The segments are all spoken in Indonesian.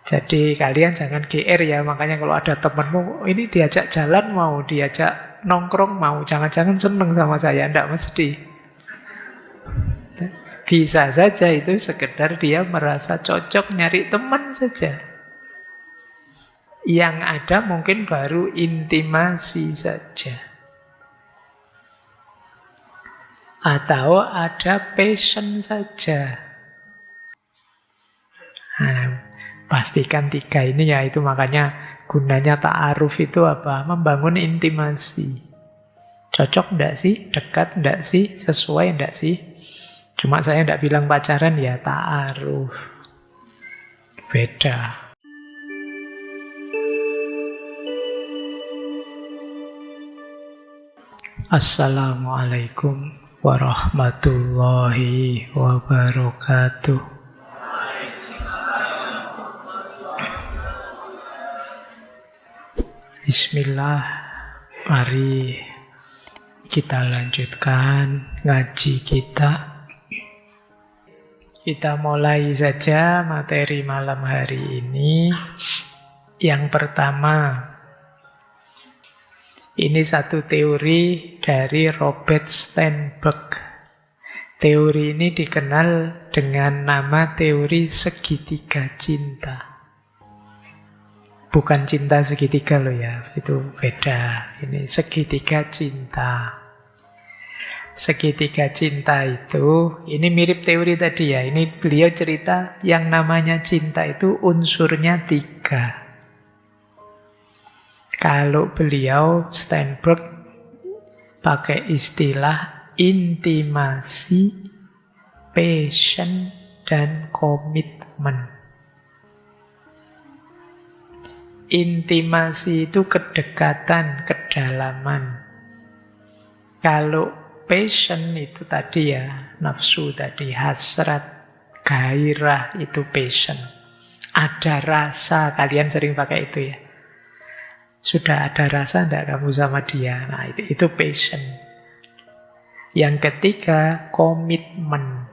Jadi kalian jangan GR ya, makanya kalau ada temenmu, ini diajak jalan mau, diajak nongkrong mau, jangan-jangan seneng sama saya, tidak mesti. Bisa saja itu sekedar dia merasa cocok nyari teman saja. Yang ada mungkin baru intimasi saja. Atau ada passion saja. Nah, pastikan tiga ini ya, itu makanya gunanya ta'aruf itu apa? Membangun intimasi. Cocok enggak sih? Dekat enggak sih? Sesuai enggak sih? Cuma saya enggak bilang pacaran ya, ta'aruf. Beda. Assalamualaikum warahmatullahi wabarakatuh. Bismillah, mari kita lanjutkan ngaji kita. Kita mulai saja materi malam hari ini. Yang pertama, ini satu teori dari Robert Sternberg. Teori ini dikenal dengan nama teori segitiga cinta. Bukan cinta segitiga loh ya, itu beda. Ini segitiga cinta. Segitiga cinta itu, ini mirip teori tadi ya. Ini beliau cerita yang namanya cinta itu unsurnya 3. Kalau beliau, Sternberg, pakai istilah intimasi, passion, dan komitmen. Intimasi itu kedekatan, kedalaman. Kalau passion itu tadi ya, nafsu tadi, hasrat, gairah itu passion. Ada rasa, kalian sering pakai itu ya. Sudah ada rasa enggak kamu sama dia? Nah, itu passion. Yang ketiga, komitmen.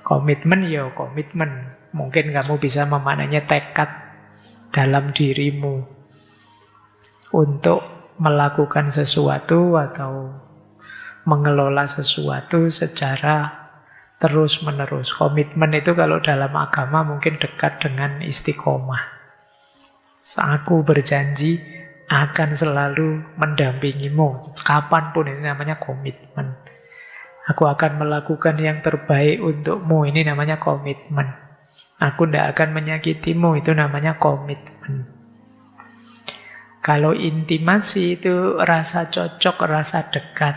Komitmen ya komitmen. Mungkin kamu bisa memaknanya tekad dalam dirimu untuk melakukan sesuatu atau mengelola sesuatu secara terus-menerus. Komitmen itu kalau dalam agama mungkin dekat dengan istiqomah. Aku berjanji akan selalu mendampingimu kapanpun, ini namanya komitmen. Aku akan melakukan yang terbaik untukmu, ini namanya komitmen. Aku tidak akan menyakitimu, itu namanya komitmen. Kalau intimasi itu rasa cocok, rasa dekat.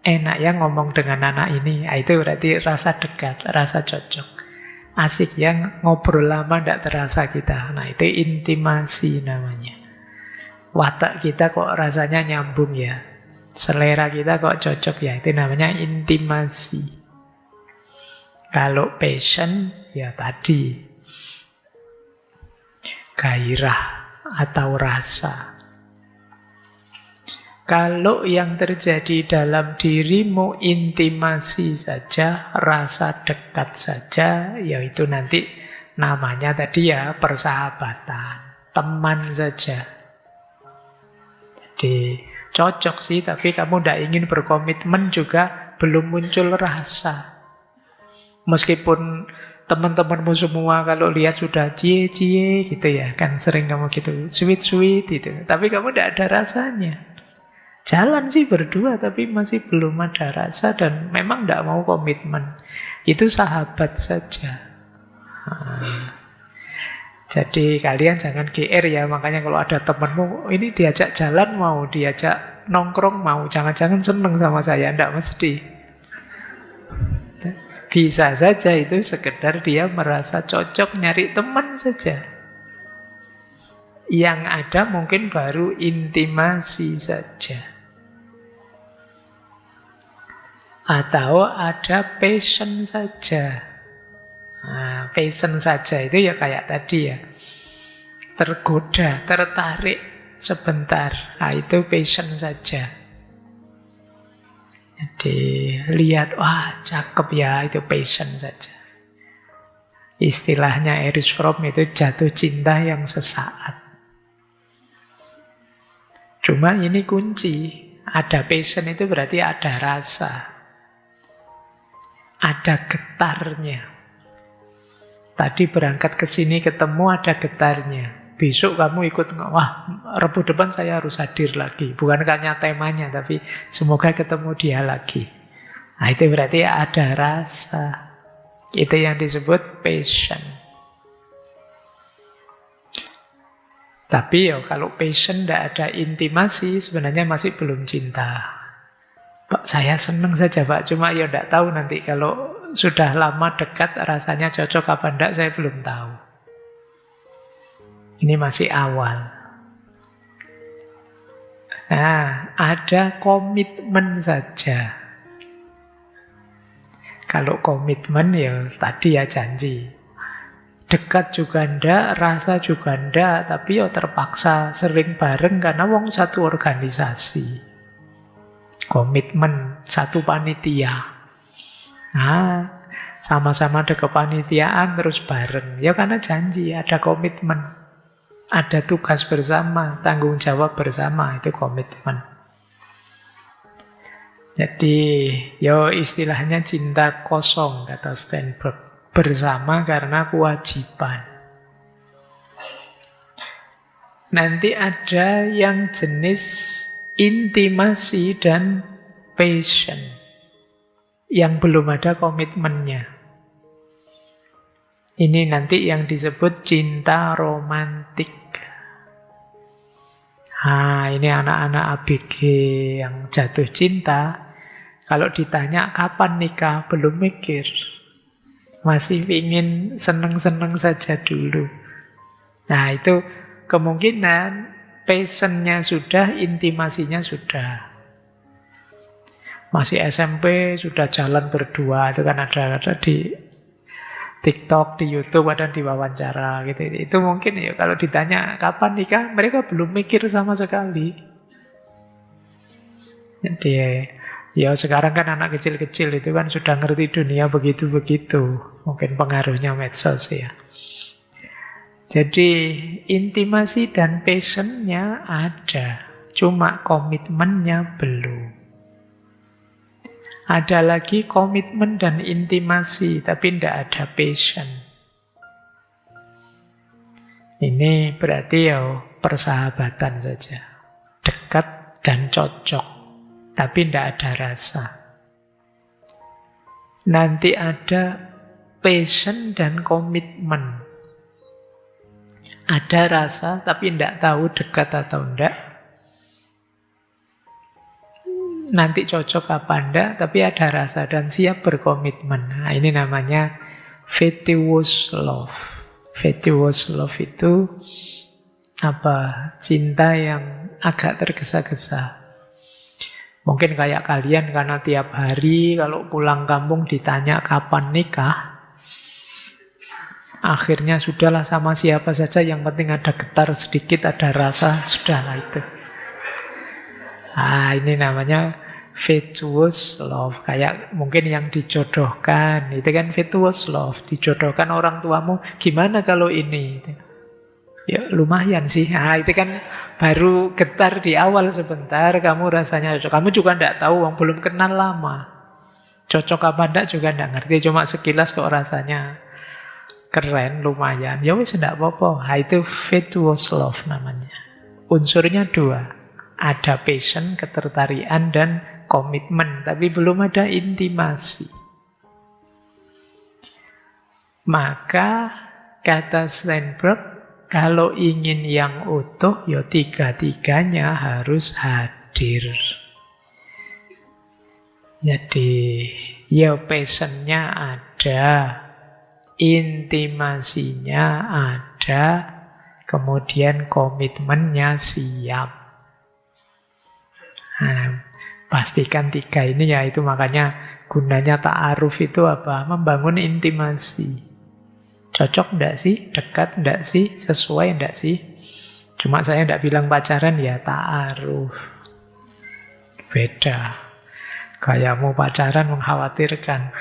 Enak ya ngomong dengan anak ini, itu berarti rasa dekat, rasa cocok. Asik ya ngobrol lama tidak terasa kita. Nah, itu intimasi namanya. Watak kita kok rasanya nyambung ya. Selera kita kok cocok ya, itu namanya intimasi. Kalau passion, ya tadi, gairah atau rasa. Kalau yang terjadi dalam dirimu intimasi saja, rasa dekat saja, yaitu nanti namanya tadi ya persahabatan, teman saja. Jadi cocok sih, tapi kamu tidak ingin berkomitmen juga belum muncul rasa. Meskipun teman-temanmu semua kalau lihat sudah cie-cie gitu ya, kan sering kamu gitu, sweet-sweet gitu. Tapi kamu tidak ada rasanya. Jalan sih berdua tapi masih belum ada rasa dan memang tidak mau komitmen. Itu sahabat saja. Jadi kalian jangan GR ya, makanya kalau ada temanmu, ini diajak jalan mau, diajak nongkrong mau, jangan-jangan seneng sama saya, tidak mesti. Bisa saja itu sekedar dia merasa cocok nyari teman saja. Yang ada mungkin baru intimasi saja. Atau ada passion saja. Nah, passion saja itu ya kayak tadi ya. Tergoda, tertarik sebentar. Nah, itu passion saja. Jadi lihat, wah cakep ya, itu passion saja. Istilahnya Erich Fromm itu jatuh cinta yang sesaat. Cuma ini kunci. Ada passion itu berarti ada rasa. Ada getarnya. Tadi berangkat ke sini ketemu ada getarnya. Besok kamu ikut, wah Rabu depan saya harus hadir lagi. Bukan hanya temanya, tapi semoga ketemu dia lagi. Nah itu berarti ada rasa. Itu yang disebut passion. Tapi ya kalau passion tidak ada intimasi, sebenarnya masih belum cinta. Pak, saya senang saja Pak, cuma ya tidak tahu nanti kalau sudah lama dekat rasanya cocok apa enggak, saya belum tahu. Ini masih awal. Nah, ada komitmen saja. Kalau komitmen ya tadi ya janji. Dekat juga ndak, rasa juga ndak, tapi ya terpaksa sering bareng karena wong satu organisasi. Komitmen satu panitia. Nah, sama-sama ada kepanitiaan terus bareng. Ya karena janji, ada komitmen. Ada tugas bersama, tanggung jawab bersama, itu komitmen. Jadi, ya istilahnya cinta kosong, kata Steinberg. Bersama karena kewajiban. Nanti ada yang jenis intimasi dan passion. Yang belum ada komitmennya. Ini nanti yang disebut cinta romantik. Nah, ini anak-anak ABG yang jatuh cinta. Kalau ditanya kapan nikah, belum mikir. Masih ingin seneng-seneng saja dulu. Nah, itu kemungkinan passionnya sudah, intimasinya sudah. Masih SMP, sudah jalan berdua. Itu kan ada di TikTok, di YouTube, ada di wawancara gitu. Itu mungkin ya kalau ditanya kapan nikah, mereka belum mikir sama sekali. Jadi ya sekarang kan anak kecil-kecil itu kan sudah ngerti dunia begitu-begitu. Mungkin pengaruhnya medsos ya. Jadi intimasi dan passionnya ada, cuma komitmennya belum. Ada lagi komitmen dan intimasi, tapi tidak ada passion. Ini berarti ya persahabatan saja. Dekat dan cocok, tapi tidak ada rasa. Nanti ada passion dan komitmen. Ada rasa, tapi tidak tahu dekat atau tidak. Nanti cocok apa enggak, tapi ada rasa dan siap berkomitmen. Nah, ini namanya fatuous love. Fatuous love itu apa? Cinta yang agak tergesa-gesa. Mungkin kayak kalian karena tiap hari kalau pulang kampung ditanya kapan nikah, akhirnya sudahlah sama siapa saja, yang penting ada getar sedikit, ada rasa, sudahlah itu. Ini namanya fatuous love. Kayak mungkin yang dijodohkan, itu kan fatuous love. Dijodohkan orang tuamu, gimana kalau ini? Ya lumayan sih. Itu kan baru getar di awal sebentar, kamu rasanya cocok. Kamu juga tidak tahu, belum kenal lama. Cocok apa enggak juga tidak ngerti. Cuma sekilas kok rasanya keren, lumayan. Ya wis tidak apa-apa. Itu fatuous love namanya. Unsurnya dua. Ada passion, ketertarikan, dan komitmen. Tapi belum ada intimasi. Maka, kata Steinberg, kalau ingin yang utuh, ya tiga-tiganya harus hadir. Jadi, ya passionnya ada, intimasinya ada, kemudian komitmennya siap. Pastikan tiga ini ya, itu makanya gunanya ta'aruf itu apa? Membangun intimasi. Cocok enggak sih? Dekat enggak sih? Sesuai enggak sih? Cuma saya enggak bilang pacaran ya, ta'aruf. Beda. Kayak mau pacaran mengkhawatirkan.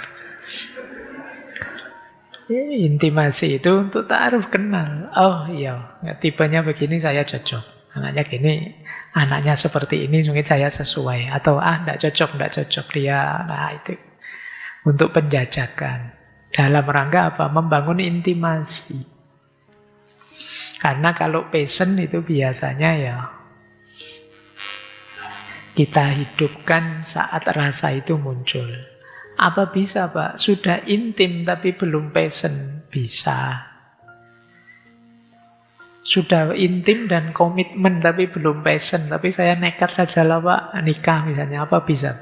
Intimasi itu untuk ta'aruf, kenal. Oh iya, tipenya begini saya cocok. Anaknya gini, anaknya seperti ini mungkin saya sesuai. Atau enggak cocok dia. Nah itu untuk penjajakan. Dalam rangka apa? Membangun intimasi. Karena kalau passion itu biasanya ya kita hidupkan saat rasa itu muncul. Apa bisa, Pak? Sudah intim tapi belum passion? Bisa. Sudah intim dan komitmen tapi belum passion, tapi saya nekat saja lah, Pak, nikah misalnya. Apa bisa?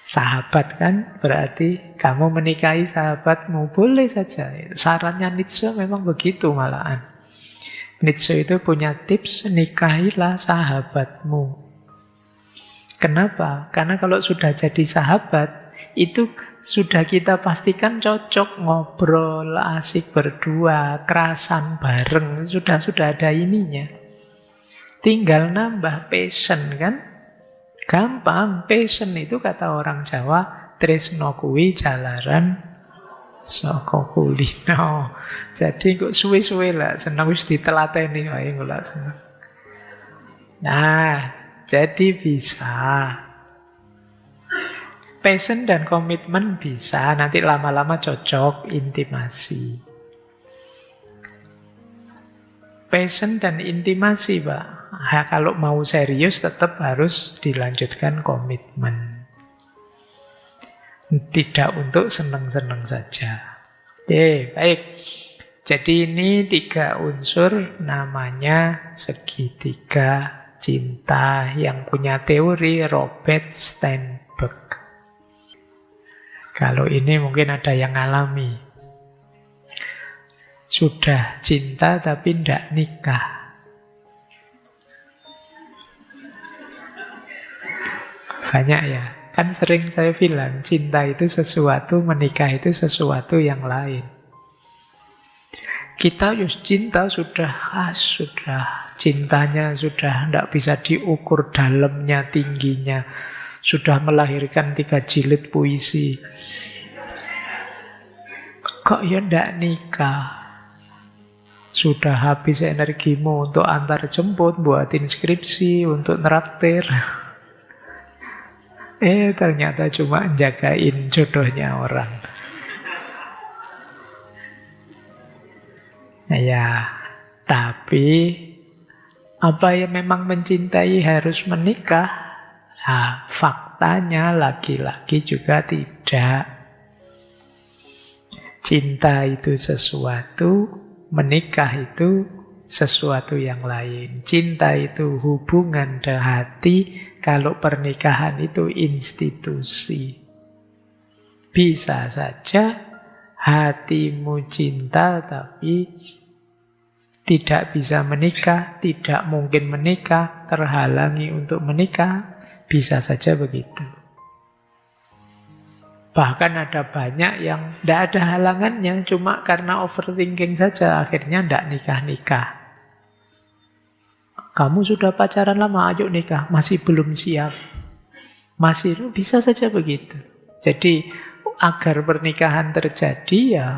Sahabat kan? Berarti kamu menikahi sahabatmu. Boleh saja. Sarannya Nietzsche memang begitu malahan. Nietzsche itu punya tips, nikahilah sahabatmu. Kenapa? Karena kalau sudah jadi sahabat, itu sudah kita pastikan cocok, ngobrol, asik berdua, kerasan bareng, sudah ada ininya. Tinggal nambah passion kan? Gampang, passion itu kata orang Jawa, tresno kuwi jalaran saka kulino. Jadi kok suwe-suwe lah, seneng wis ditelateni wae kula seneng. Nah, jadi bisa. Passion dan komitmen bisa, nanti lama-lama cocok, intimasi. Passion dan intimasi, Pak. Kalau mau serius tetap harus dilanjutkan komitmen. Tidak untuk seneng-seneng saja. Oke, baik. Jadi ini 3 unsur namanya segitiga cinta yang punya teori Robert Sternberg. Kalau ini mungkin ada yang alami. Sudah cinta tapi tidak nikah. Banyak ya. Kan sering saya bilang, cinta itu sesuatu, menikah itu sesuatu yang lain. Kita cinta sudah cintanya sudah tidak bisa diukur dalamnya, tingginya. Sudah melahirkan 3 jilid puisi. Kok ya tidak nikah? Sudah habis energimu untuk antar jemput, buatin skripsi, untuk neraktir. Ternyata cuma jagain jodohnya orang. Ya, tapi apa yang memang mencintai harus menikah? Nah, faktanya laki-laki juga tidak. Cinta itu sesuatu, menikah itu sesuatu yang lain. Cinta itu hubungan hati, kalau pernikahan itu institusi. Bisa saja hatimu cinta tapi tidak bisa menikah, tidak mungkin menikah, terhalangi untuk menikah, bisa saja begitu. Bahkan ada banyak yang tidak ada halangannya, cuma karena overthinking saja, akhirnya tidak nikah-nikah. Kamu sudah pacaran lama, ayo nikah. Masih belum siap. Masih bisa saja begitu. Jadi agar pernikahan terjadi ya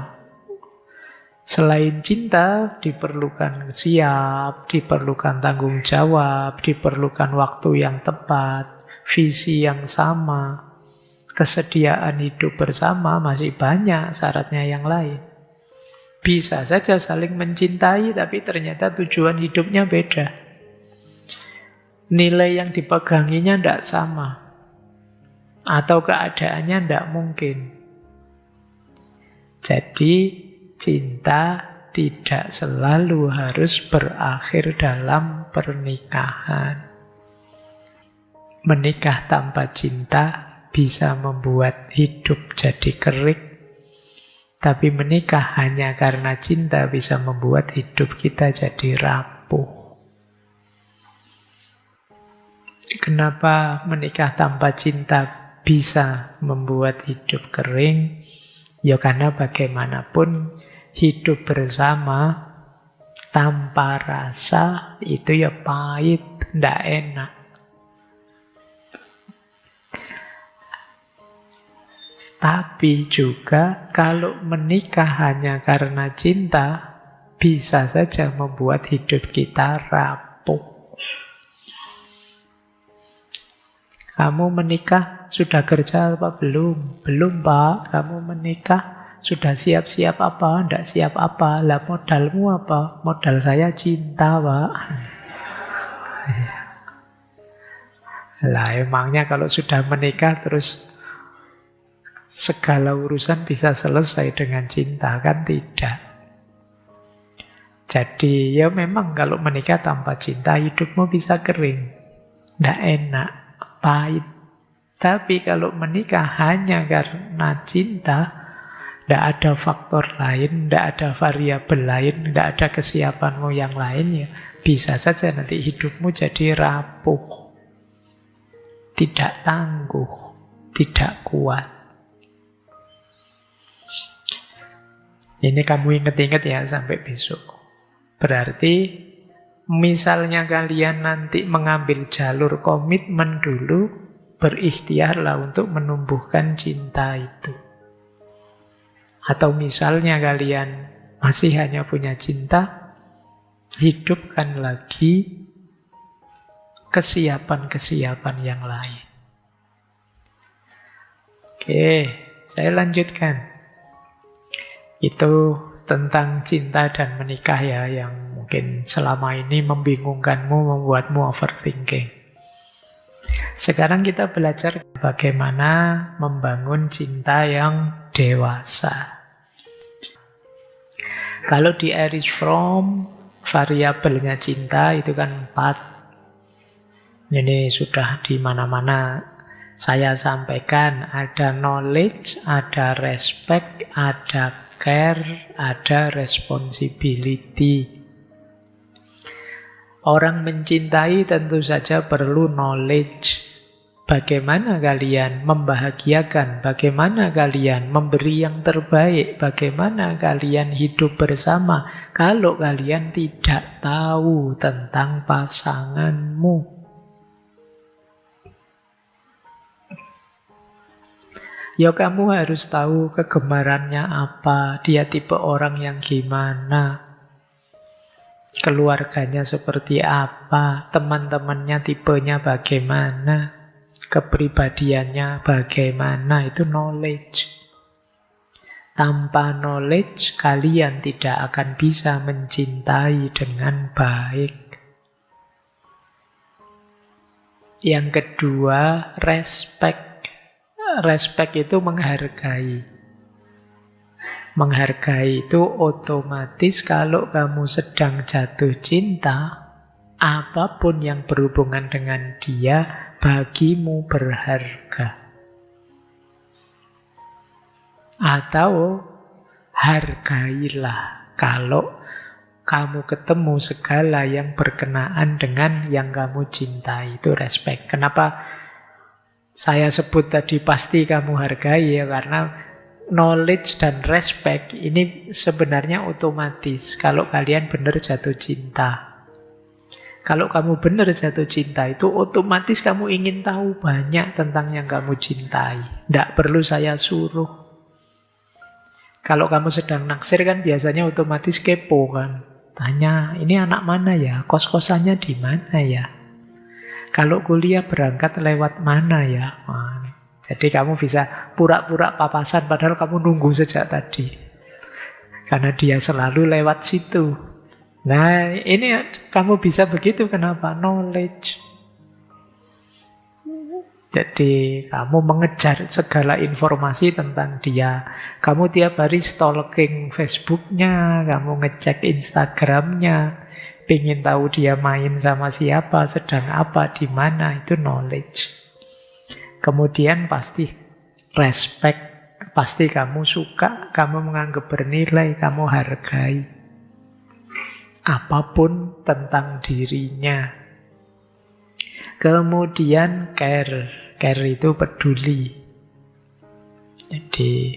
selain cinta diperlukan siap, diperlukan tanggung jawab, diperlukan waktu yang tepat, visi yang sama, kesediaan hidup bersama, masih banyak syaratnya yang lain. Bisa saja saling mencintai tapi ternyata tujuan hidupnya beda. Nilai yang dipeganginya tidak sama. Atau keadaannya tidak mungkin. Jadi cinta tidak selalu harus berakhir dalam pernikahan. Menikah tanpa cinta bisa membuat hidup jadi kerik. Tapi menikah hanya karena cinta bisa membuat hidup kita jadi rapuh. Kenapa menikah tanpa cinta bisa membuat hidup kering? Ya karena bagaimanapun hidup bersama tanpa rasa itu ya pahit, tidak enak. Tapi juga kalau menikah hanya karena cinta, bisa saja membuat hidup kita rapuh. Kamu menikah sudah kerja apa belum? Belum, Pak. Kamu menikah sudah siap-siap apa? Tidak siap apa? Lah modalmu apa? Modal saya cinta, Pak. Lah emangnya kalau sudah menikah terus segala urusan bisa selesai dengan cinta? Kan tidak. Jadi ya memang kalau menikah tanpa cinta hidupmu bisa kering. Tidak enak, pahit. Tapi kalau menikah hanya karena cinta, tidak ada faktor lain, tidak ada variabel lain, tidak ada kesiapanmu yang lain, ya bisa saja nanti hidupmu jadi rapuh. Tidak tangguh, tidak kuat. Ini kamu ingat-ingat ya sampai besok. Berarti misalnya kalian nanti mengambil jalur komitmen dulu, berikhtiarlah untuk menumbuhkan cinta itu. Atau misalnya kalian masih hanya punya cinta, hidupkan lagi kesiapan-kesiapan yang lain. Oke, saya lanjutkan. Itu tentang cinta dan menikah ya, yang mungkin selama ini membingungkanmu, membuatmu overthinking. Sekarang kita belajar bagaimana membangun cinta yang dewasa. Kalau di Erich Fromm, variabelnya cinta itu kan 4. Ini sudah di mana-mana saya sampaikan. Ada knowledge, ada respect, ada care, ada responsibility. Orang mencintai tentu saja perlu knowledge. Bagaimana kalian membahagiakan, bagaimana kalian memberi yang terbaik, bagaimana kalian hidup bersama kalau kalian tidak tahu tentang pasanganmu. Ya kamu harus tahu kegemarannya apa, dia tipe orang yang gimana, keluarganya seperti apa, teman-temannya tipenya bagaimana, kepribadiannya bagaimana, itu knowledge. Tanpa knowledge, kalian tidak akan bisa mencintai dengan baik. Yang kedua, respect. Respect itu menghargai. Menghargai itu otomatis kalau kamu sedang jatuh cinta, apapun yang berhubungan dengan dia bagimu berharga. Atau hargailah kalau kamu ketemu segala yang berkenaan dengan yang kamu cintai, itu respect. Kenapa saya sebut tadi pasti kamu hargai ya, karena knowledge dan respect ini sebenarnya otomatis kalau kalian benar jatuh cinta. Kalau kamu benar jatuh cinta itu otomatis kamu ingin tahu banyak tentang yang kamu cintai. Tidak perlu saya suruh. Kalau kamu sedang naksir kan biasanya otomatis kepo kan. Tanya, ini anak mana ya? Kos-kosannya di mana ya? Kalau kuliah berangkat lewat mana ya? Jadi kamu bisa pura-pura papasan padahal kamu nunggu sejak tadi. Karena dia selalu lewat situ. Nah, ini kamu bisa begitu kenapa? Knowledge. Jadi kamu mengejar segala informasi tentang dia. Kamu tiap hari stalking Facebooknya, kamu ngecek Instagramnya, pengen tahu dia main sama siapa, sedang apa, di mana, itu knowledge. Kemudian pasti respect, pasti kamu suka, kamu menganggap bernilai, kamu hargai apapun tentang dirinya. Kemudian care. Care itu peduli. Jadi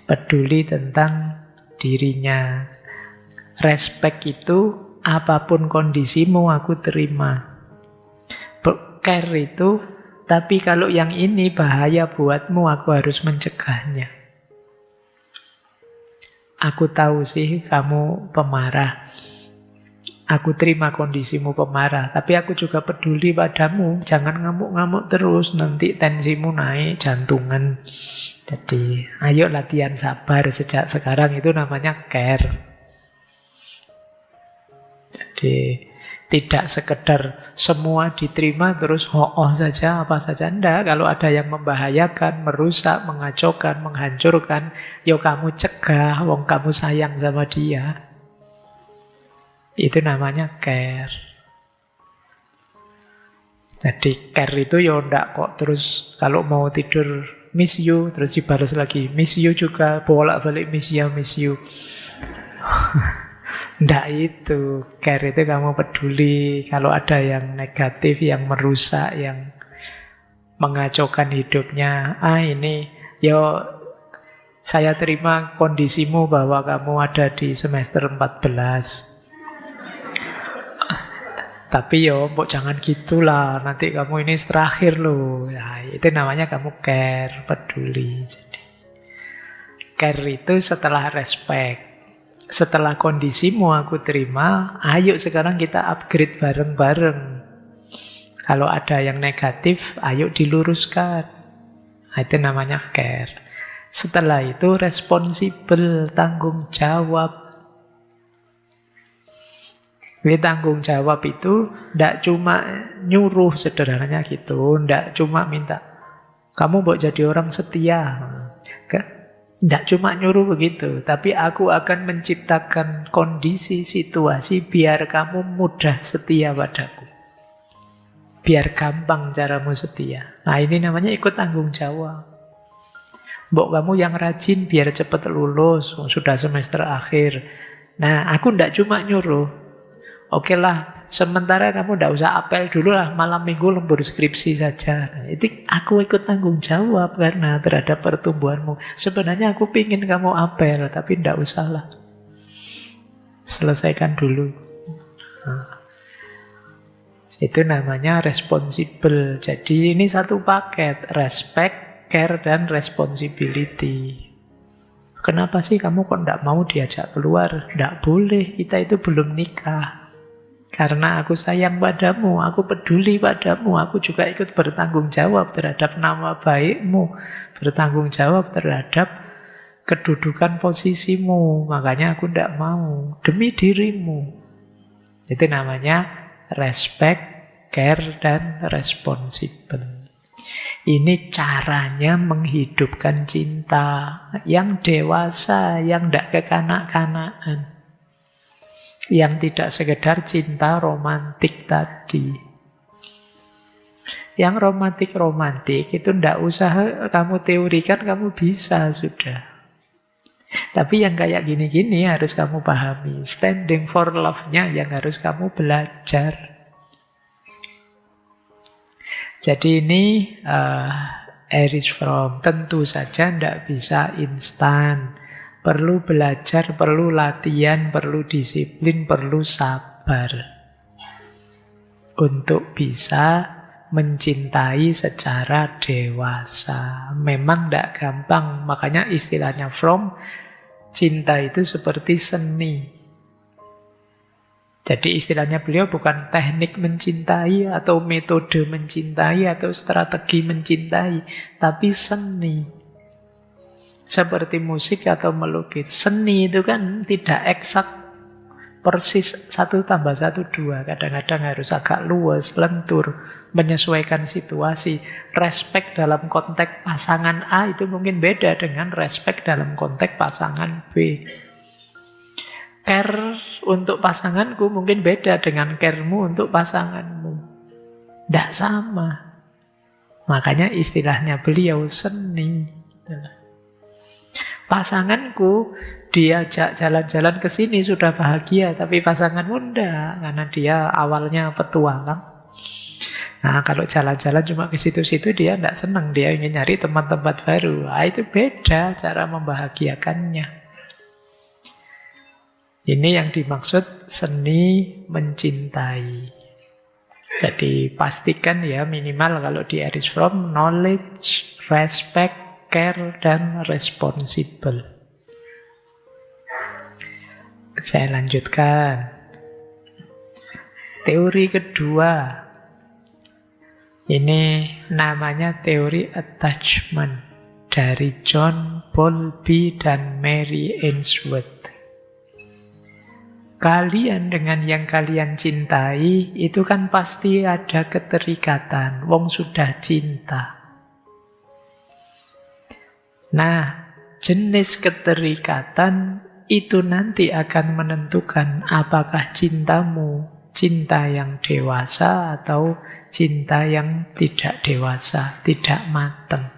peduli tentang dirinya. Respect itu apapun kondisimu aku terima. Care itu Tapi kalau yang ini bahaya buatmu, aku harus mencegahnya. Aku tahu sih kamu pemarah. Aku terima kondisimu pemarah, tapi aku juga peduli padamu. Jangan ngamuk-ngamuk terus, nanti tensimu naik, jantungan. Jadi, ayo latihan sabar sejak sekarang, itu namanya care. Jadi, tidak sekedar semua diterima terus ho-oh saja, apa saja. Enggak, kalau ada yang membahayakan, merusak, mengacaukan, menghancurkan, ya kamu cegah, wong kamu sayang sama dia. Itu namanya care. Jadi care itu ya enggak kok terus kalau mau tidur miss you, terus dibalas lagi miss you juga, bolak-balik miss you. Nggak itu. Care itu kamu peduli kalau ada yang negatif, yang merusak, yang mengacaukan hidupnya. Ini, yo saya terima kondisimu bahwa kamu ada di semester 14. Tapi yo, mbok jangan gitulah, nanti kamu ini terakhir loh. Ya, itu namanya kamu care, peduli. Jadi, care itu setelah respect. Setelah kondisimu aku terima, ayo sekarang kita upgrade bareng-bareng. Kalau ada yang negatif, ayo diluruskan. Nah, itu namanya care. Setelah itu responsible, tanggung jawab. Jadi tanggung jawab itu tidak cuma nyuruh sederhananya gitu, tidak cuma minta kamu mau jadi orang setia. Tidak cuma nyuruh begitu, tapi aku akan menciptakan kondisi, situasi biar kamu mudah setia padaku. Biar gampang caramu setia. Nah, ini namanya ikut tanggung jawab. Mbok kamu yang rajin biar cepat lulus, sudah semester akhir. Nah, aku tidak cuma nyuruh. Oke lah, sementara kamu tidak usah apel dulu lah, malam minggu lembur skripsi saja. Nah, itu aku ikut tanggung jawab karena terhadap pertumbuhanmu. Sebenarnya aku pingin kamu apel, tapi tidak usah lah. Selesaikan dulu. Nah, itu namanya responsible. Jadi ini satu paket, respect, care, dan responsibility. Kenapa sih kamu kok tidak mau diajak keluar? Tidak boleh, kita itu belum nikah. Karena aku sayang padamu, aku peduli padamu, aku juga ikut bertanggung jawab terhadap nama baikmu, bertanggung jawab terhadap kedudukan posisimu. Makanya aku tidak mau, demi dirimu. Itu namanya respect, care, dan responsible. Ini caranya menghidupkan cinta yang dewasa, yang tidak kekanak-kanakan. Yang tidak sekedar cinta romantik tadi. Yang romantik-romantik itu tidak usah kamu teorikan, kamu bisa sudah. Tapi yang kayak gini-gini harus kamu pahami. Standing for love-nya yang harus kamu belajar. Jadi ini Erich Fromm, tentu saja tidak bisa instan. Perlu belajar, perlu latihan, perlu disiplin, perlu sabar. Untuk bisa mencintai secara dewasa. Memang tidak gampang, makanya istilahnya Fromm, cinta itu seperti seni. Jadi istilahnya beliau bukan teknik mencintai, atau metode mencintai, atau strategi mencintai, tapi seni. Seperti musik atau melukis. Seni itu kan tidak eksak persis 1 tambah 1 2. Kadang-kadang harus agak luas, lentur, menyesuaikan situasi. Respect dalam konteks pasangan A itu mungkin beda dengan respect dalam konteks pasangan B. Care untuk pasanganku mungkin beda dengan caremu untuk pasanganmu. Tidak sama. Makanya istilahnya beliau seni. Pasanganku diajak jalan-jalan ke sini sudah bahagia, tapi pasanganmu enggak, karena dia awalnya petualang. Nah, kalau jalan-jalan cuma ke situ-situ dia enggak senang, dia ingin nyari tempat-tempat baru. Nah, itu beda cara membahagiakannya. Ini yang dimaksud seni mencintai. Jadi pastikan ya minimal kalau di Erich Fromm knowledge, respect, care, dan responsible. Saya lanjutkan. Teori kedua. Ini namanya teori attachment dari John Bowlby dan Mary Ainsworth. Kalian dengan yang kalian cintai itu kan pasti ada keterikatan. Wong sudah cinta. Nah, jenis keterikatan itu nanti akan menentukan apakah cintamu cinta yang dewasa atau cinta yang tidak dewasa, tidak matang.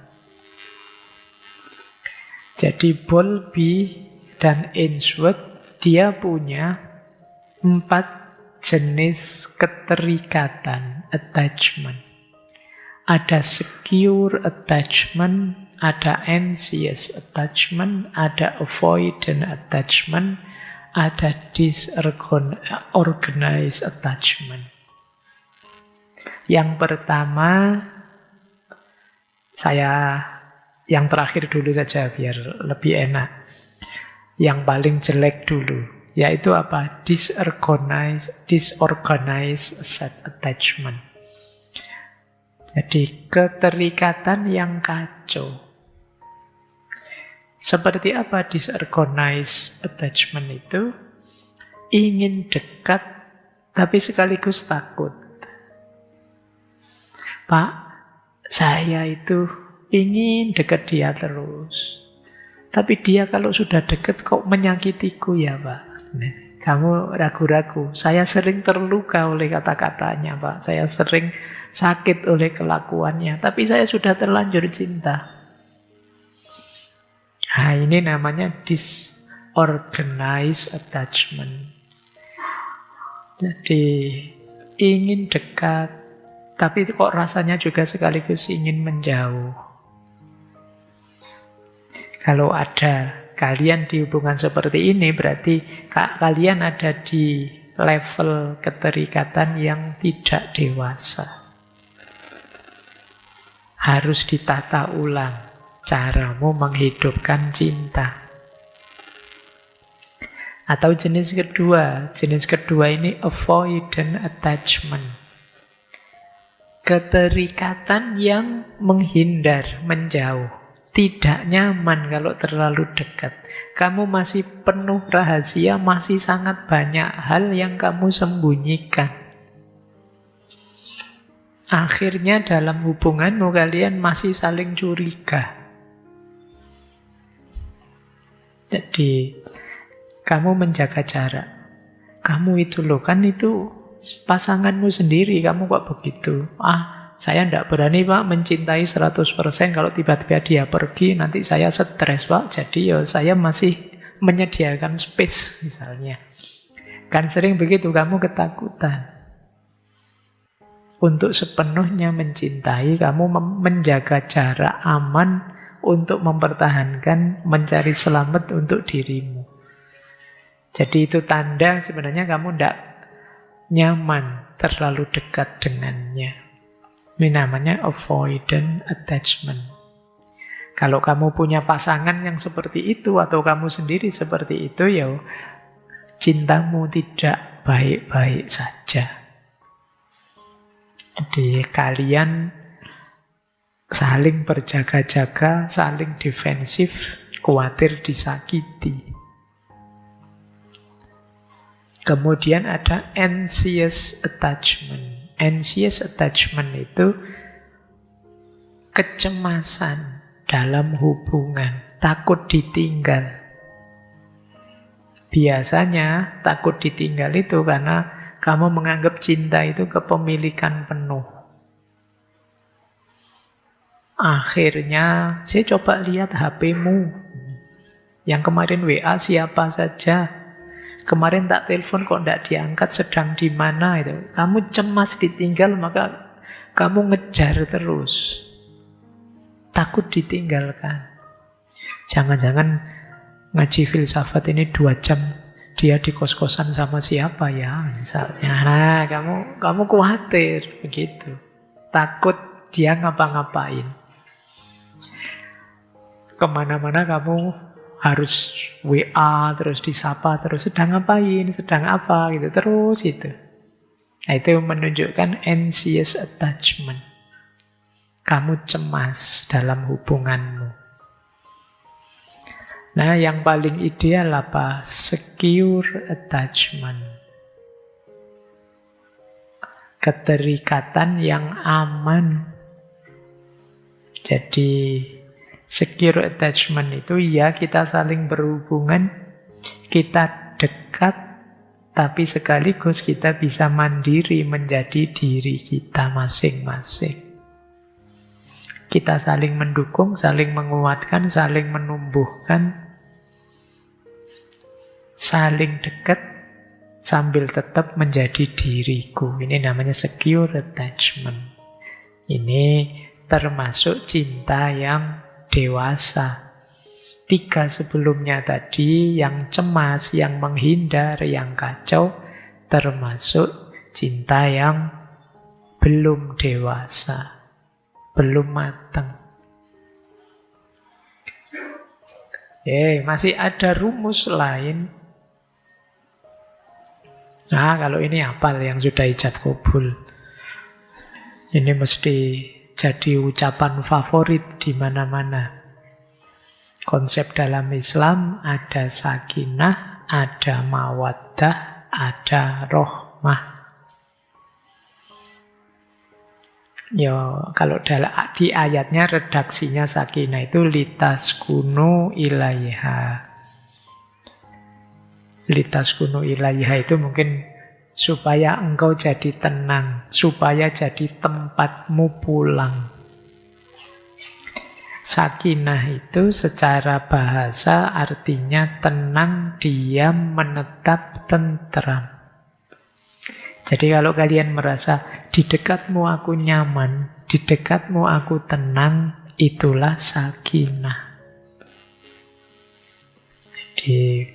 Jadi Bowlby dan Ainsworth dia punya 4 jenis keterikatan, attachment. Ada secure attachment, ada anxious attachment, ada avoidant attachment, ada disorganized attachment. Yang pertama, saya yang terakhir dulu saja biar lebih enak. Yang paling jelek dulu. Yaitu apa? Disorganized attachment. Jadi keterikatan yang kacau. Seperti apa disorganized attachment itu? Ingin dekat, tapi sekaligus takut. Pak, saya itu ingin dekat dia terus. Tapi dia kalau sudah dekat kok menyakitiku ya Pak. Kamu ragu-ragu. Saya sering terluka oleh kata-katanya Pak. Saya sering sakit oleh kelakuannya. Tapi saya sudah terlanjur cinta. Nah, ini namanya disorganized attachment. Jadi ingin dekat, tapi kok rasanya juga sekaligus ingin menjauh. Kalau ada kalian di hubungan seperti ini, berarti kalian ada di level keterikatan yang tidak dewasa. Harus ditata ulang caramu menghidupkan cinta. Atau jenis kedua ini avoidant attachment. Keterikatan yang menghindar, menjauh. Tidak nyaman kalau terlalu dekat. Kamu masih penuh rahasia, masih sangat banyak hal yang kamu sembunyikan. Akhirnya dalam hubunganmu kalian masih saling curiga. Jadi kamu menjaga jarak. Kamu itu loh, kan itu pasanganmu sendiri, kamu kok begitu? Saya tidak berani Pak mencintai 100% kalau tiba-tiba dia pergi, nanti saya stres Pak. Jadi saya masih menyediakan space misalnya. Kan sering begitu, kamu ketakutan. Untuk sepenuhnya mencintai, kamu menjaga jarak aman untuk mempertahankan, mencari selamat untuk dirimu. Jadi itu tanda sebenarnya kamu tidak nyaman terlalu dekat dengannya. Ini namanya avoidant attachment. Kalau kamu punya pasangan yang seperti itu atau kamu sendiri seperti itu, ya cintamu tidak baik-baik saja. Jadi kalian saling berjaga-jaga, saling defensif, khawatir disakiti. Kemudian ada anxious attachment. Anxious attachment itu kecemasan dalam hubungan, takut ditinggal. Biasanya takut ditinggal itu karena kamu menganggap cinta itu kepemilikan penuh. Akhirnya, saya coba lihat HP-mu. Yang kemarin WA siapa saja. Kemarin tak telepon kok tidak diangkat, sedang di mana itu. Kamu cemas ditinggal, maka kamu ngejar terus. Takut ditinggalkan. Jangan-jangan ngaji filsafat ini 2 jam dia di kos-kosan sama siapa ya misalnya. Nah, kamu khawatir begitu. Takut dia ngapa-ngapain. Kemana-mana kamu harus WA, terus disapa, terus sedang ngapain, sedang apa, gitu. Terus itu. Nah, itu menunjukkan anxious attachment. Kamu cemas dalam hubunganmu. Nah, yang paling ideal apa? Secure attachment. Keterikatan yang aman. Jadi, secure attachment itu ya kita saling berhubungan, kita dekat, tapi sekaligus kita bisa mandiri menjadi diri kita masing-masing. Kita saling mendukung, saling menguatkan, saling menumbuhkan, saling dekat sambil tetap menjadi diriku. Ini namanya secure attachment. Ini termasuk cinta yang dewasa. 3 sebelumnya tadi, yang cemas, yang menghindar, yang kacau, termasuk cinta yang belum dewasa, belum matang. Masih ada rumus lain. Nah, kalau ini hafal yang sudah ijab kabul. Ini mesti jadi ucapan favorit di mana-mana. Konsep dalam Islam ada sakinah, ada mawaddah, ada rohmah. Kalau di ayatnya redaksinya sakinah itu litaskunu ilaiha. Litaskunu ilaiha itu mungkin supaya engkau jadi tenang, supaya jadi tempatmu pulang. Sakinah itu secara bahasa artinya tenang, diam, menetap, tentram. Jadi kalau kalian merasa di dekatmu aku nyaman, di dekatmu aku tenang, itulah sakinah. Jadi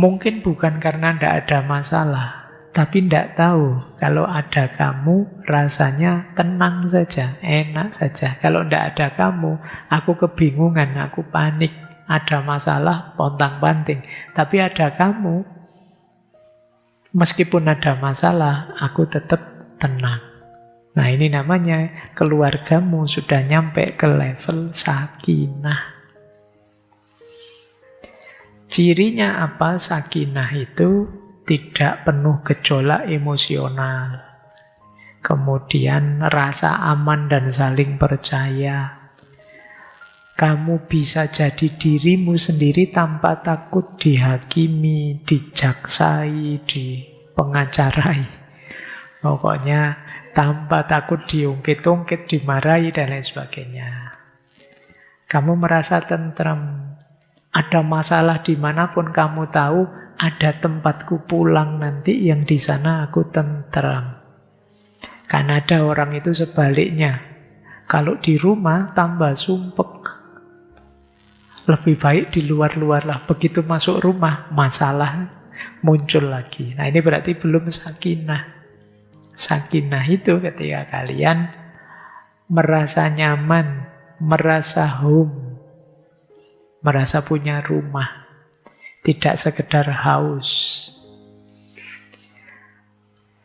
mungkin bukan karena tidak ada masalah, tapi tidak tahu kalau ada kamu rasanya tenang saja, enak saja. Kalau tidak ada kamu, aku kebingungan, aku panik, ada masalah, pontang-panting. Tapi ada kamu, meskipun ada masalah, aku tetap tenang. Nah, ini namanya keluargamu sudah nyampe ke level sakinah. Cirinya apa? Sakinah itu tidak penuh gejolak emosional. Kemudian rasa aman dan saling percaya. Kamu bisa jadi dirimu sendiri tanpa takut dihakimi, dijaksai, dipengacarai. Pokoknya tanpa takut diungkit-ungkit, dimarahi, dan lain sebagainya. Kamu merasa tentram. Ada masalah dimanapun kamu tahu, ada tempatku pulang nanti yang di sana aku tentram. Karena ada orang itu sebaliknya. Kalau di rumah tambah sumpek. Lebih baik di luar-luar lah. Begitu masuk rumah, masalah muncul lagi. Nah, ini berarti belum sakinah. Sakinah itu ketika kalian merasa nyaman, merasa home, merasa punya rumah, tidak sekedar haus.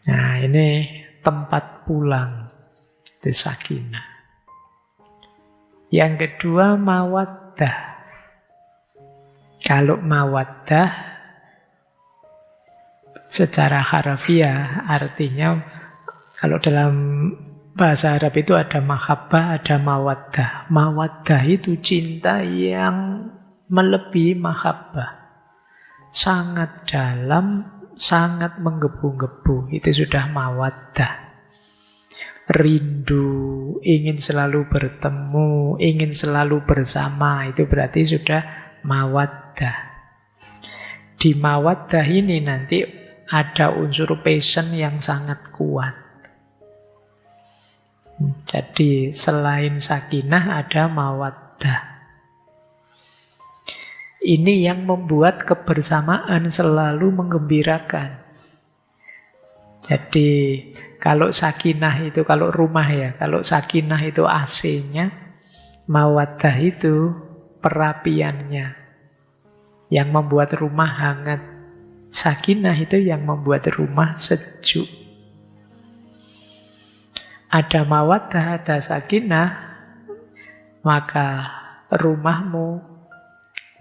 Nah, ini tempat pulang, itu sakinah. Yang kedua, mawaddah. Kalau mawaddah secara harafiah artinya, kalau dalam bahasa Arab itu ada mahabbah, ada mawaddah. Mawaddah itu cinta yang melebihi mahabbah. Sangat dalam, sangat menggebu-gebu. Itu sudah mawaddah. Rindu, ingin selalu bertemu, ingin selalu bersama. Itu berarti sudah mawaddah. Di mawaddah ini nanti ada unsur passion yang sangat kuat. Jadi selain sakinah ada mawaddah. Ini yang membuat kebersamaan selalu menggembirakan. Jadi kalau sakinah itu, kalau rumah ya, kalau sakinah itu AC-nya, mawaddah itu perapiannya. Yang membuat rumah hangat. Sakinah itu yang membuat rumah sejuk. Ada mawaddah, ada sakinah, maka rumahmu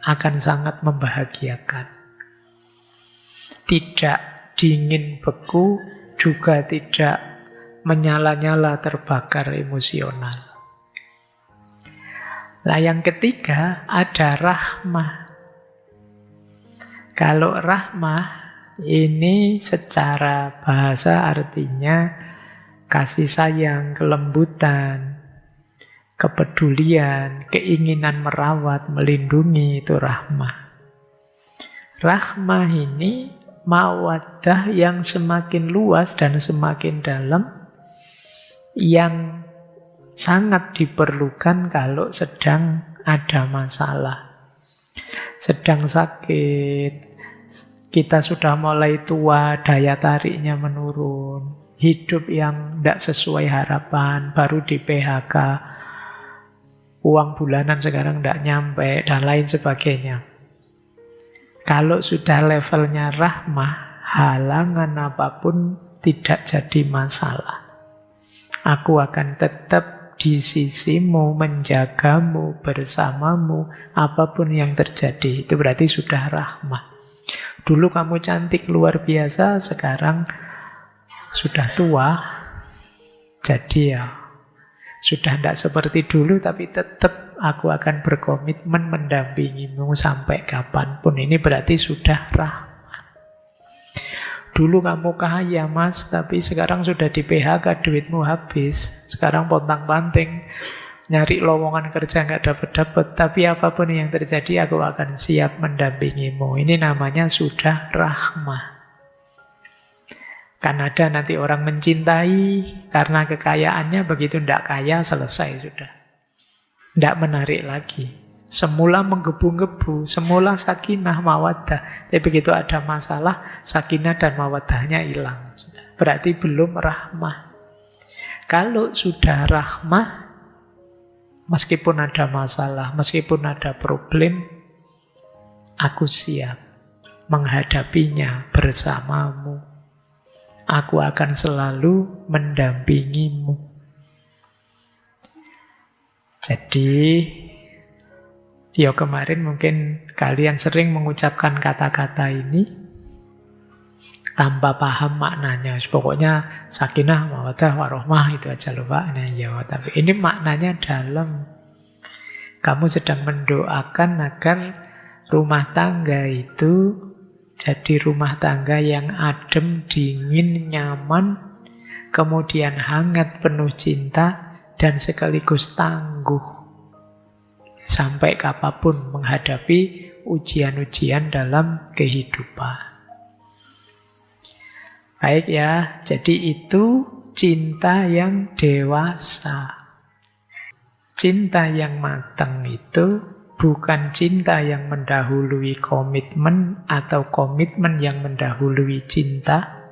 akan sangat membahagiakan. Tidak dingin beku, juga tidak menyala-nyala terbakar emosional. Nah, yang ketiga ada rahmah. Kalau rahmah ini secara bahasa artinya kasih sayang, kelembutan, kepedulian, keinginan merawat, melindungi, itu rahmah. Rahmah ini mawaddah yang semakin luas dan semakin dalam, yang sangat diperlukan kalau sedang ada masalah. Sedang sakit, kita sudah mulai tua, daya tariknya menurun, hidup yang tidak sesuai harapan, baru di PHK, uang bulanan sekarang tidak nyampe, dan lain sebagainya. Kalau sudah levelnya rahmah, halangan apapun tidak jadi masalah. Aku akan tetap di sisimu, menjagamu, bersamamu, apapun yang terjadi. Itu berarti sudah rahmah. Dulu kamu cantik luar biasa, sekarang sudah tua, jadi ya sudah tidak seperti dulu, tapi tetap aku akan berkomitmen mendampingimu sampai kapanpun. Ini berarti sudah rahmat. Dulu kamu kaya mas, tapi sekarang sudah di PHK, duitmu habis. Sekarang pontang-panting, nyari lowongan kerja nggak dapat-dapat. Tapi apapun yang terjadi, aku akan siap mendampingimu. Ini namanya sudah rahmah. Kan ada nanti orang mencintai karena kekayaannya, begitu tidak kaya selesai sudah. Tidak menarik lagi. Semula menggebu-gebu, semula sakinah, mawaddah. Tapi begitu ada masalah, sakinah dan mawaddahnya hilang. Berarti belum rahmah. Kalau sudah rahmah, meskipun ada masalah, meskipun ada problem, aku siap menghadapinya bersamamu. Aku akan selalu mendampingimu. Jadi, kemarin mungkin kalian sering mengucapkan kata-kata ini tanpa paham maknanya. Pokoknya sakinah, mawaddah, warohmah itu aja loh Pak. Nah, ya, tapi ini maknanya dalam. Kamu sedang mendoakan agar rumah tangga itu jadi rumah tangga yang adem, dingin, nyaman, kemudian hangat, penuh cinta, dan sekaligus tangguh. Sampai kapanpun menghadapi ujian-ujian dalam kehidupan. Baik ya, jadi itu cinta yang dewasa. Cinta yang matang itu bukan cinta yang mendahului komitmen atau komitmen yang mendahului cinta,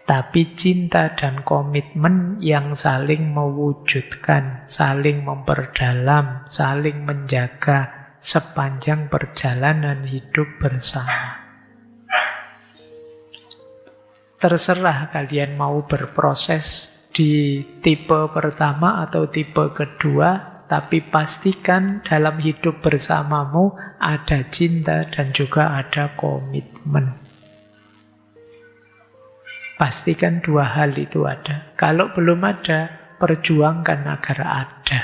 tapi cinta dan komitmen yang saling mewujudkan, saling memperdalam, saling menjaga sepanjang perjalanan hidup bersama. Terserah kalian mau berproses di tipe pertama atau tipe kedua, tapi pastikan dalam hidup bersamamu ada cinta dan juga ada komitmen. Pastikan dua hal itu ada. Kalau belum ada, perjuangkan agar ada.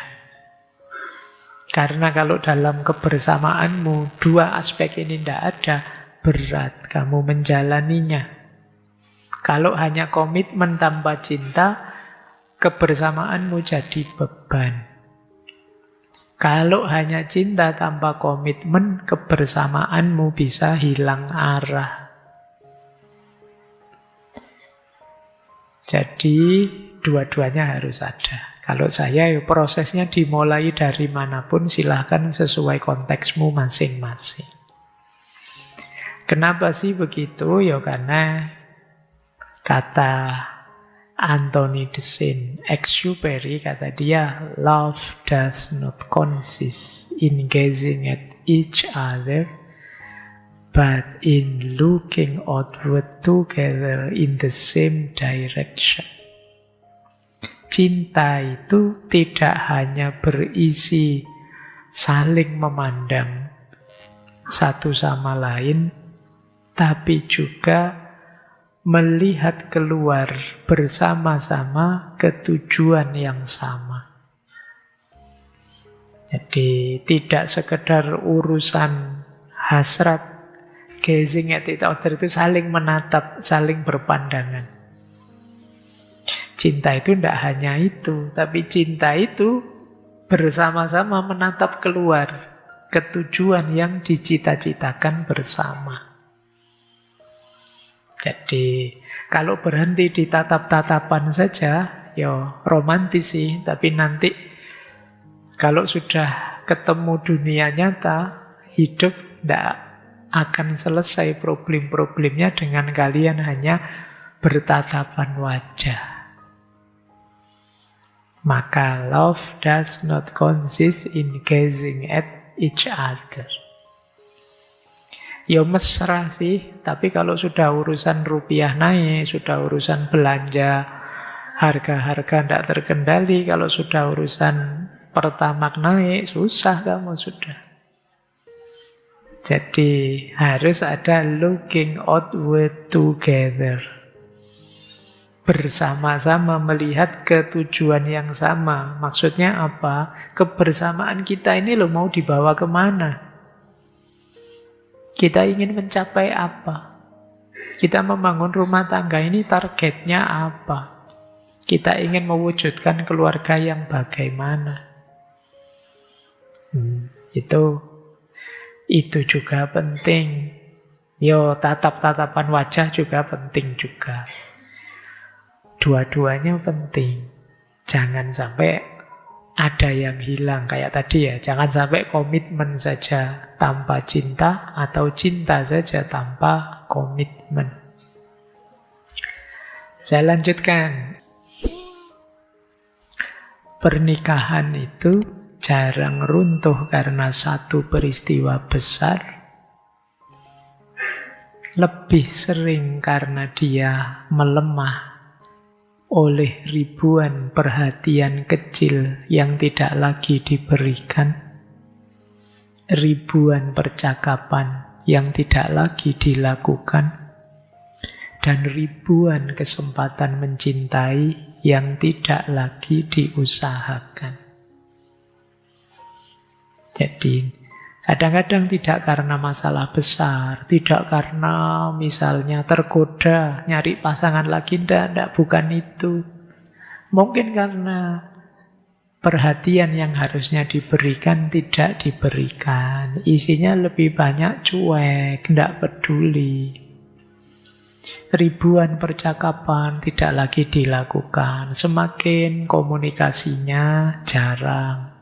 Karena kalau dalam kebersamaanmu dua aspek ini tidak ada, berat kamu menjalaninya. Kalau hanya komitmen tanpa cinta, kebersamaanmu jadi beban. Kalau hanya cinta tanpa komitmen, kebersamaanmu bisa hilang arah. Jadi, dua-duanya harus ada. Kalau saya, ya prosesnya dimulai dari manapun, silahkan sesuai konteksmu masing-masing. Kenapa sih begitu? Ya karena kata Anthony de Saint-Exupéry, kata dia, love does not consist in gazing at each other, but in looking outward together in the same direction. Cinta itu tidak hanya berisi saling memandang satu sama lain, tapi juga melihat keluar bersama-sama ke tujuan yang sama. Jadi tidak sekedar urusan hasrat, gazing at each other itu saling menatap, saling berpandangan. Cinta itu tidak hanya itu, tapi cinta itu bersama-sama menatap keluar ke tujuan yang dicita-citakan bersama. Jadi kalau berhenti di tatap-tatapan saja, ya romantis sih, tapi nanti kalau sudah ketemu dunia nyata, hidup tidak akan selesai problem-problemnya dengan kalian hanya bertatapan wajah. Maka love does not consist in gazing at each other. Ya mesra sih, tapi kalau sudah urusan rupiah naik, sudah urusan belanja, harga-harga tidak terkendali, kalau sudah urusan pertamak naik, susah kamu sudah. Jadi harus ada looking outward together. Bersama-sama melihat ke tujuan yang sama. Maksudnya apa? Kebersamaan kita ini loh mau dibawa kemana? Kita ingin mencapai apa? Kita membangun rumah tangga ini targetnya apa? Kita ingin mewujudkan keluarga yang bagaimana? Itu juga penting. Yo, tatap-tatapan wajah juga penting juga. Dua-duanya penting. Jangan sampai ada yang hilang. Kayak tadi ya, jangan sampai komitmen saja tanpa cinta, atau cinta saja tanpa komitmen. Saya lanjutkan. Pernikahan itu jarang runtuh karena satu peristiwa besar. Lebih sering karena dia melemah oleh ribuan perhatian kecil yang tidak lagi diberikan, ribuan percakapan yang tidak lagi dilakukan, dan ribuan kesempatan mencintai yang tidak lagi diusahakan. Jadi kadang-kadang tidak karena masalah besar, tidak karena misalnya tergoda nyari pasangan lagi, tidak, bukan itu. Mungkin karena perhatian yang harusnya diberikan tidak diberikan, isinya lebih banyak cuek, tidak peduli. Ribuan percakapan tidak lagi dilakukan, semakin komunikasinya jarang.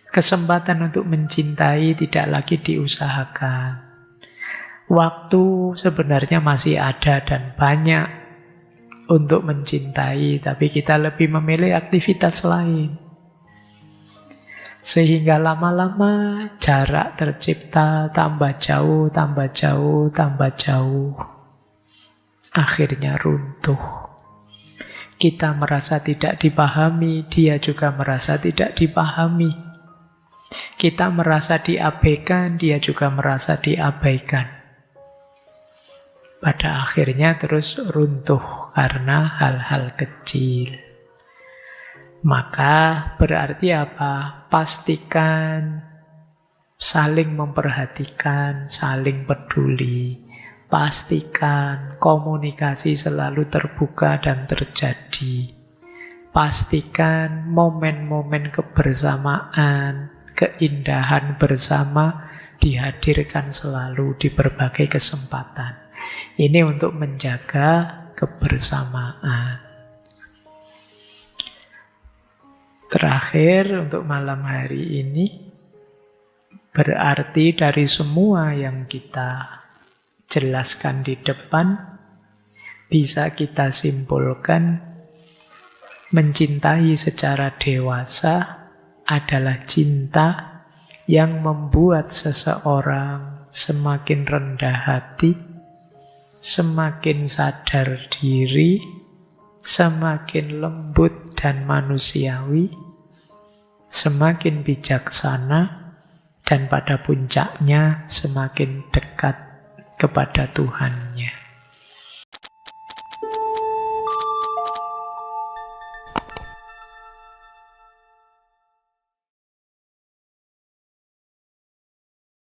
Kesempatan untuk mencintai tidak lagi diusahakan. Waktu sebenarnya masih ada dan banyak untuk mencintai, tapi kita lebih memilih aktivitas lain. Sehingga lama-lama jarak tercipta tambah jauh, tambah jauh, tambah jauh. Akhirnya runtuh. Kita merasa tidak dipahami, dia juga merasa tidak dipahami. Kita merasa diabaikan, dia juga merasa diabaikan. Pada akhirnya terus runtuh karena hal-hal kecil. Maka berarti apa? Pastikan saling memperhatikan, saling peduli. Pastikan komunikasi selalu terbuka dan terjadi. Pastikan momen-momen kebersamaan, keindahan bersama dihadirkan selalu di berbagai kesempatan. Ini untuk menjaga kebersamaan. Terakhir untuk malam hari ini, berarti dari semua yang kita jelaskan di depan, bisa kita simpulkan mencintai secara dewasa adalah cinta yang membuat seseorang semakin rendah hati, semakin sadar diri, semakin lembut dan manusiawi, semakin bijaksana, dan pada puncaknya semakin dekat kepada Tuhannya.